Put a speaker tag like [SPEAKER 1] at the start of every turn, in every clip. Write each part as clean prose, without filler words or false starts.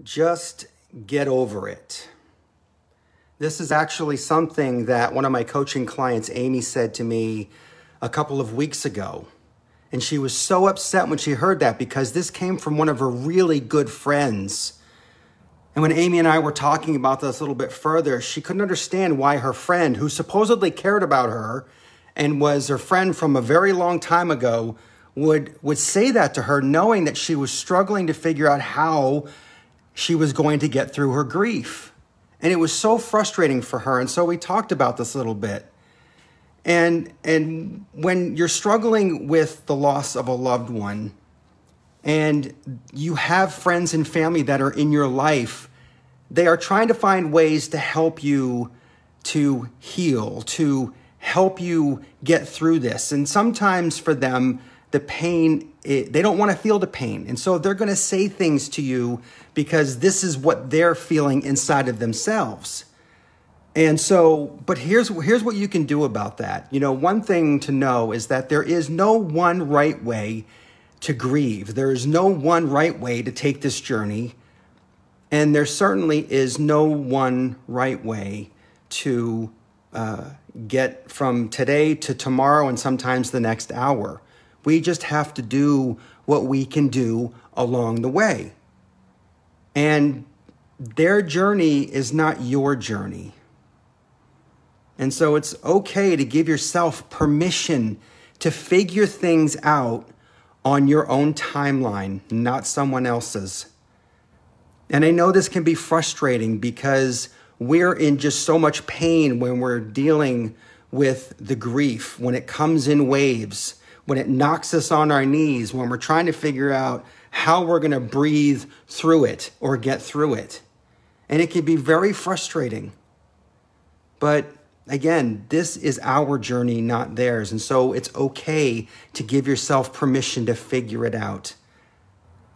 [SPEAKER 1] Just get over it. This is actually something that one of my coaching clients, Amy, said to me a couple of weeks ago. And she was so upset when she heard that because this came from one of her really good friends. And when Amy and I were talking about this a little bit further, she couldn't understand why her friend, who supposedly cared about her and was her friend from a very long time ago, would say that to her, knowing that she was struggling to figure out how she was going to get through her grief. And it was so frustrating for her. And so we talked about this a little bit. And when you're struggling with the loss of a loved one, and you have friends and family that are in your life, they are trying to find ways to help you to heal, to help you get through this. And sometimes for them, the pain, they don't want to feel the pain. And so they're going to say things to you because this is what they're feeling inside of themselves. And so, but here's what you can do about that. You know, one thing to know is that there is no one right way to grieve. There is no one right way to take this journey. And there certainly is no one right way to get from today to tomorrow and sometimes the next hour. We just have to do what we can do along the way. And their journey is not your journey. And so it's okay to give yourself permission to figure things out on your own timeline, not someone else's. And I know this can be frustrating because we're in just so much pain when we're dealing with the grief, when it comes in waves, when it knocks us on our knees, when we're trying to figure out how we're going to breathe through it or get through it. And it can be very frustrating. But again, this is our journey, not theirs. And so it's okay to give yourself permission to figure it out.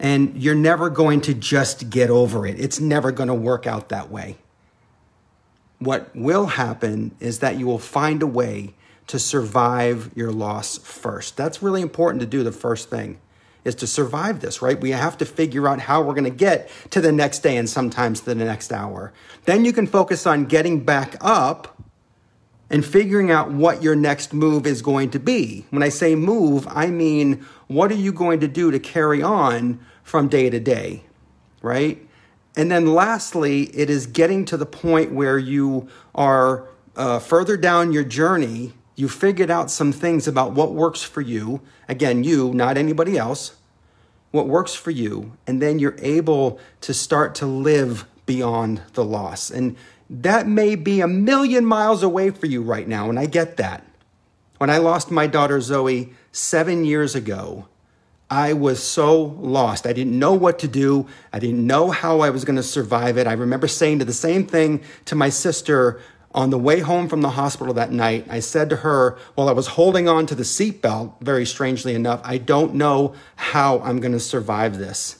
[SPEAKER 1] And you're never going to just get over it. It's never going to work out that way. What will happen is that you will find a way to survive your loss first. That's really important to do. The first thing is to survive this, right? We have to figure out how we're going to get to the next day and sometimes to the next hour. Then you can focus on getting back up and figuring out what your next move is going to be. When I say move, I mean, what are you going to do to carry on from day to day, right? And then lastly, it is getting to the point where you are further down your journey. You figured out some things about what works for you. Again, you, not anybody else. What works for you. And then you're able to start to live beyond the loss. And that may be a million miles away for you right now, and I get that. When I lost my daughter Zoe 7 years ago, I was so lost. I didn't know what to do. I didn't know how I was going to survive it. I remember saying the same thing to my sister on the way home from the hospital that night. I said to her, while I was holding on to the seatbelt, very strangely enough, I don't know how I'm going to survive this.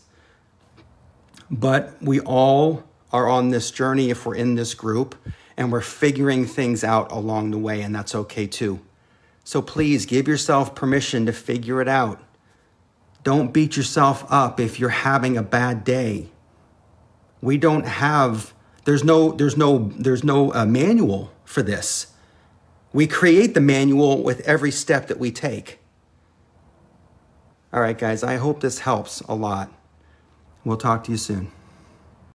[SPEAKER 1] But we all are on this journey if we're in this group, and we're figuring things out along the way, and that's okay too. So please give yourself permission to figure it out. Don't beat yourself up if you're having a bad day. We don't have, there's no manual for this. We create the manual with every step that we take. All right, guys, I hope this helps a lot. We'll talk to you soon.